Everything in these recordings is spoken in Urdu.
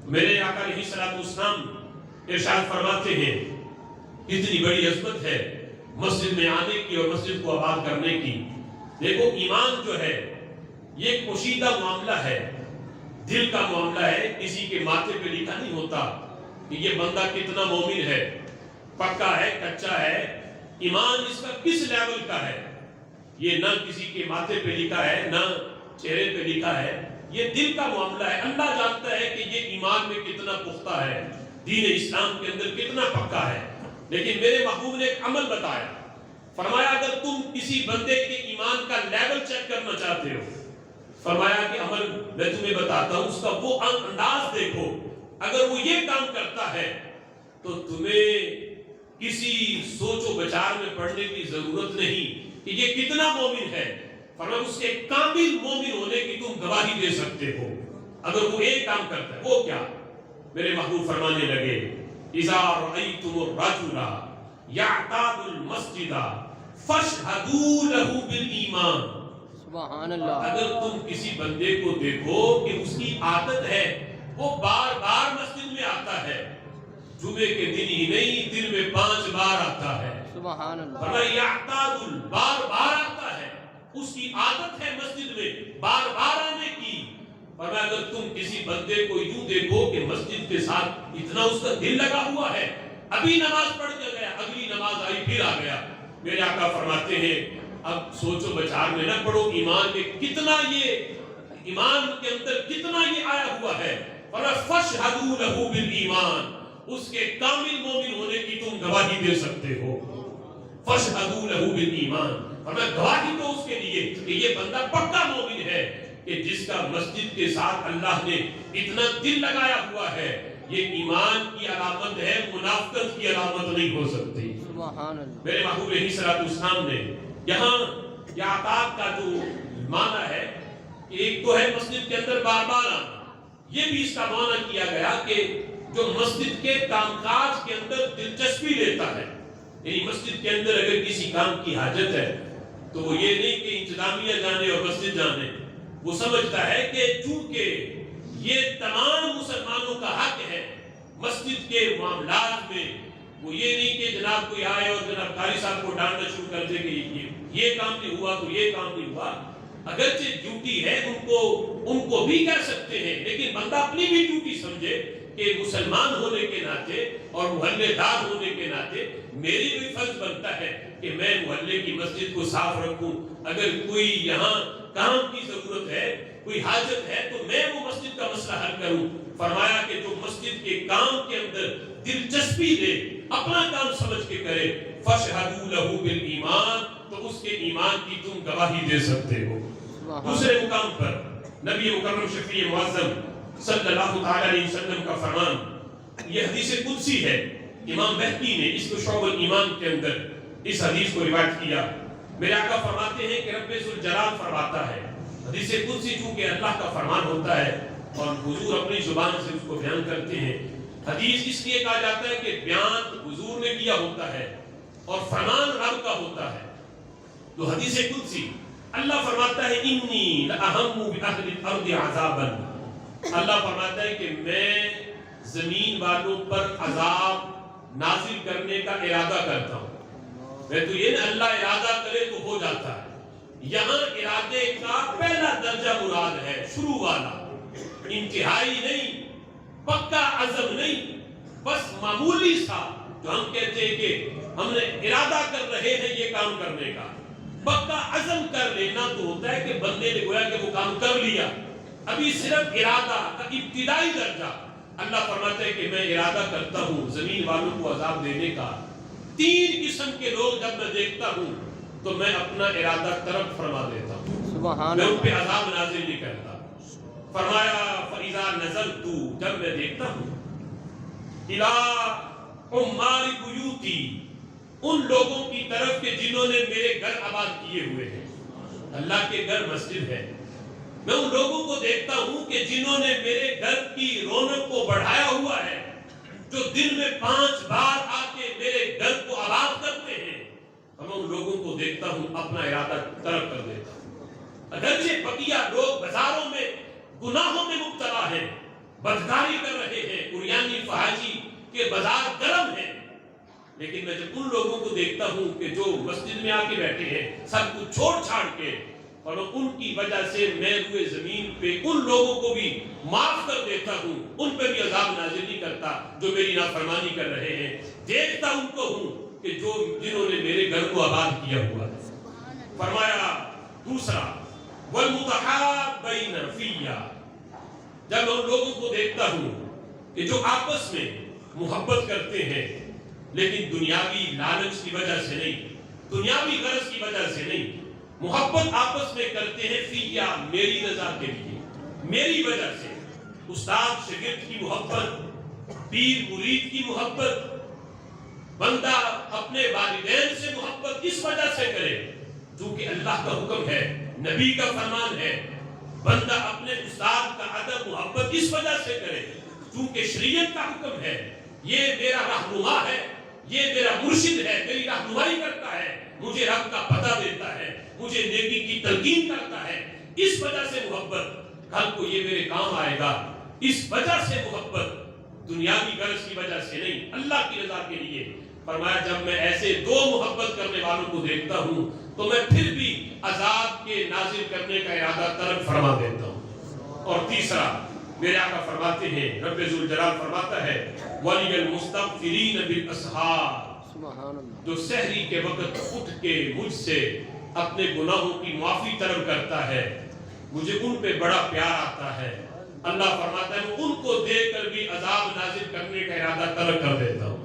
میرے آقا علیہ الصلوۃ والسلام ارشاد فرماتے ہیں اتنی بڑی عظمت ہے مسجد میں آنے کی اور مسجد کو آباد کرنے کی. دیکھو ایمان جو ہے یہ ایک پوشیدہ معاملہ ہے، دل کا معاملہ ہے. کسی کے ماتھے پہ لکھا نہیں ہوتا کہ یہ بندہ کتنا مومن ہے، پکا ہے، کچا ہے. ایمان اس کا کس لیول کا ہے یہ نہ کسی کے ماتھے پہ لکھا ہے نہ چہرے پہ لکھا ہے. یہ دل کا معاملہ ہے. اللہ جانتا ہے کہ یہ ایمان میں کتنا پختہ ہے، دین اسلام کے اندر کتنا پکا ہے. لیکن میرے محبوب نے ایک عمل بتایا، فرمایا اگر تم کسی بندے کے ایمان کا لیول چیک کرنا چاہتے ہو، فرمایا کہ عمل میں تمہیں بتاتا ہوں، اس کا وہ انداز دیکھو. اگر وہ یہ کام کرتا ہے تو تمہیں کسی سوچ و بچار میں پڑھنے کی ضرورت نہیں کہ یہ کتنا مومن ہے. فرمایا اس کے کامل مومن ہونے کی تم گواہی دے سکتے ہو اگر وہ ایک کام کرتا ہے. وہ کیا؟ میرے محبوب فرمانے لگے اذا رأيتم الرجل يعتاد المسجد فاشهدوا له بالایمان. سبحان اللہ. اگر تم کسی بندے کو دیکھو کہ اس کی عادت ہے وہ بار بار مسجد میں آتا ہے، جمعے کے دن ہی نہیں دن میں 5 بار آتا ہے. سبحان اللہ. فرمایا یعتاد بار بار آتا ہے، اس کی عادت ہے مسجد میں بار بار آنے کی. فرمایا اگر تم کسی بندے کو یوں دیکھو کہ مسجد کے ساتھ اتنا اس کا دل لگا ہوا ہے، ابھی نماز پڑھ کے گیا، اگلی نماز آئی پھر آ گیا. میرے آقا فرماتے ہیں اب سوچو بچار میں نہ پڑھو ایمان میں کتنا یہ ایمان کے اندر کتنا یہ آیا ہوا ہے. فرمایا فاشهدوا له بالایمان، اس کے کامل مومن ہونے کی تم گواہی دے سکتے ہو. فاشهدوا له بالایمان، فرمایا گواہی دو اس کے لیے کہ یہ بندہ پکا مومن ہے کہ جس کا مسجد کے ساتھ اللہ نے اتنا دل لگایا ہوا ہے. یہ ایمان کی علامت ہے، منافقت کی علامت نہیں ہو سکتی. سبحان اللہ. میرے محبوب علیہ الصلوۃ والسلام نے یہاں یعتاد کا جو معنی ہے ایک تو ہے مسجد کے اندر بار بار آنا، یہ بھی اس کا معنی کیا گیا کہ جو مسجد کے کام کاج کے اندر دلچسپی لیتا ہے. یعنی مسجد کے اندر اگر کسی کام کی حاجت ہے تو وہ یہ نہیں کہ انتظامیہ جانے اور مسجد جانے، وہ سمجھتا ہے کہ چونکہ یہ تمام مسلمانوں کا حق ہے مسجد کے معاملات میں، وہ یہ نہیں کہ جناب کوئی آئے اور جناب قاری صاحب کو ڈانٹنا شروع کر دے کہ یہ کام نہیں ہوا تو یہ کام نہیں ہوا. اگرچہ ڈیوٹی ہے ان کو بھی کہہ سکتے ہیں، لیکن بندہ اپنی بھی ڈیوٹی سمجھے کہ مسلمان ہونے کے ناطے اور محلے دار ہونے کے ناطے میری بھی فرض بنتا ہے کہ میں محلے کی مسجد کو صاف رکھوں. اگر کوئی یہاں کام کی ضرورت ہے، کوئی حاجت ہے تو میں وہ مسجد کا مسئلہ حل کروں. فرمایا کہ جو مسجد کے کام کے اندر دلچسپی لے، اپنا کام سمجھ کے کرے، فاشهدوا له بالایمان، تو اس کے ایمان کی تم گواہی دے سکتے ہو. دوسرے مقام پر نبی مکرم شفیع معظم صلی اللہ تعالی علیہ وسلم کا فرمان، یہ حدیث قدسی ہے. امام بہقی نے اس کو شعب الایمان کے اندر اس حدیث کو روایت کیا. میرے آقا فرماتے ہیں کہ رب ذوالجلال فرماتا ہے، حدیث قدسی چونکہ اللہ کا فرمان ہوتا ہے اور حضور اپنی زبان سے اس کو بیان کرتے ہیں. حدیث اس لیے کہا جاتا ہے کہ بیان حضور نے کیا ہوتا ہے اور فرمان رب کا ہوتا ہے. تو حدیث قدسی اللہ فرماتا ہے انی لأہم بأہل الارض عذابا. اللہ فرماتا ہے کہ میں زمین والوں پر عذاب نازل کرنے کا ارادہ کرتا ہوں. میں تو یہ اللہ ارادہ کرے تو ہو جاتا ہے. یہاں ارادے کا پہلا درجہ مراد ہے، شروع والا، انتہائی نہیں، پکا عزم نہیں، بس معمولی سا جو ہم کہتے ہیں کہ ہم نے ارادہ کر رہے ہیں یہ کام کرنے کا. پکا عزم کر لینا تو ہوتا ہے کہ بندے نے گویا کہ وہ کام کر لیا. ابھی صرف ارادہ کا ابتدائی درجہ. اللہ فرماتا ہے کہ میں ارادہ کرتا ہوں زمین والوں کو عذاب دینے کا. 3 قسم کے لوگ جب میں دیکھتا ہوں تو میں اپنا ارادہ طرف فرما دیتا ہوں، سبحان میں ان اللہ. پہ عذاب نازل نہیں کرتا. فرمایا فَإِذَا نَزَلْتُ، جب میں دیکھتا ہوں إِلَىٰ عُمَّارِ بُيُوتِي، ان لوگوں کی طرف کہ جنہوں نے میرے گھر آباد کیے ہوئے ہیں. اللہ کے گھر مسجد ہے. میں ان لوگوں کو دیکھتا ہوں کہ جنہوں نے میرے گھر کی رونق کو بڑھایا ہوا ہے، جو دن میں 5 بار آ کے میرے گھر کو آباد کرتے ہیں. میں ان لوگوں کو دیکھتا ہوں اپنا ارادہ طرف کر دیتا ہوں. اگرچہ بقیہ لوگ بازاروں میں گناہوں میں مبتلا ہیں، بدکاری کر رہے ہیں، عریانی فحاشی کے بازار گرم ہیں، لیکن میں جب ان لوگوں کو دیکھتا ہوں کہ جو مسجد میں آ کے بیٹھے ہیں سب کچھ چھوڑ چھاڑ کے، اور ان کی وجہ سے میں روئے زمین پہ ان لوگوں کو بھی معاف کر دیتا ہوں، ان پہ بھی عذاب نازل نہیں کرتا جو میری نافرمانی کر رہے ہیں، دیکھتا ان کو ہوں کہ جنہوں نے میرے گھر کو آباد کیا ہوا ہے۔ فرمایا دوسرا وَالْمُتَحَابَّيْنَ فِيَّ، جب ان لوگوں کو دیکھتا ہوں کہ جو آپس میں محبت کرتے ہیں لیکن دنیاوی لالچ کی وجہ سے نہیں، دنیاوی غرض کی وجہ سے نہیں، محبت آپس میں کرتے ہیں فِيَّ، میری رضا کے لیے، میری وجہ سے، استاد شاگرد کی محبت، پیر مرید کی محبت، بندہ اپنے والدین سے محبت اس وجہ سے کرے چونکہ اللہ کا حکم ہے، نبی کا فرمان ہے، بندہ اپنے استاد کا ادب محبت اس وجہ سے کرے چونکہ شریعت کا حکم ہے، یہ میرا رہنما ہے، یہ میرا مرشد ہے، میری رہنمائی کرتا ہے، مجھے رب کا پتہ دیتا ہے، مجھے نیکی کی تلقین کرتا ہے، اس وجہ سے محبت، کل کو یہ میرے کام آئے گا، اس وجہ سے محبت، دنیاوی غرض کی وجہ سے نہیں، اللہ کی رضا کے لیے۔ فرمایا جب میں ایسے دو محبت کرنے والوں کو دیکھتا ہوں تو میں پھر بھی عذاب کے نازل کرنے کا ارادہ ترک فرما دیتا ہوں۔ اور تیسرا میرے آقا فرماتے ہیں، رب ذوالجلال فرماتا ہے وَلِيَ الْمُسْتَغْفِرِينَ بِالْأَسْحَارِ، سبحان اللہ، جو سحری کے وقت اٹھ کے مجھ سے اپنے گناہوں کی معافی طلب کرتا ہے، مجھے ان پہ بڑا پیار آتا ہے۔ اللہ فرماتا ہے میں ان کو دیکھ کر بھی عذاب نازل کرنے کا ارادہ ترک کر دیتا ہوں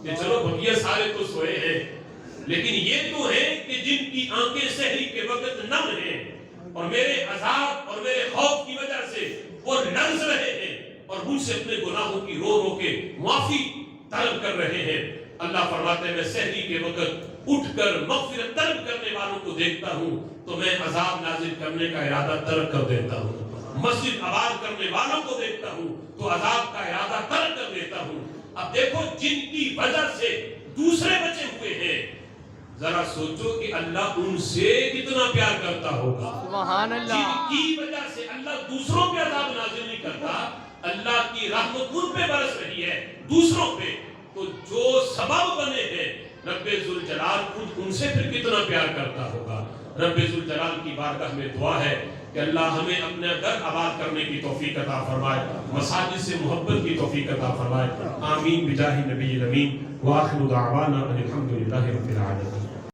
کہ چلو بقیہ سارے تو سوئے ہیں لیکن یہ تو ہیں کہ جن کی آنکھیں سحری کے وقت نم ہیں اور میرے عذاب اور میرے خوف کی وجہ سے وہ لرز رہے ہیں اور مجھ سے اپنے گناہوں کی رو رو کے معافی طلب کر رہے ہیں۔ اللہ فرماتا ہے میں سحری کے وقت اٹھ کر مغفرت طلب کرنے والوں کو دیکھتا ہوں تو میں عذاب نازل کرنے کا ارادہ ترک کر دیتا ہوں، مسجد آباد کرنے والوں کو دیکھتا ہوں تو عذاب کا ارادہ ترک کر دیتا ہوں۔ اب دیکھو جن کی وجہ سے دوسرے بچے ہوئے ہیں، ذرا سوچو کہ اللہ ان سے کتنا پیار کرتا ہوگا۔ سبحان اللہ، جن کی وجہ سے اللہ دوسروں پہ عذاب نازل نہیں کرتا، اللہ کی رحمت ان پہ برس رہی ہے دوسروں پہ، تو جو سبب بنے ہیں رب ذوالجلال خود ان سے پھر کتنا پیار کرتا ہوگا۔ رب ذوالجلال کی بارگاہ میں دعا ہے کہ اللہ ہمیں اپنے گھر آباد کرنے کی توفیق عطا فرمائے، مساجد سے محبت کی توفیق عطا فرمائے، آمین بجاہ نبی الامین، وآخر دعوانا ان الحمد للہ رب العالمین۔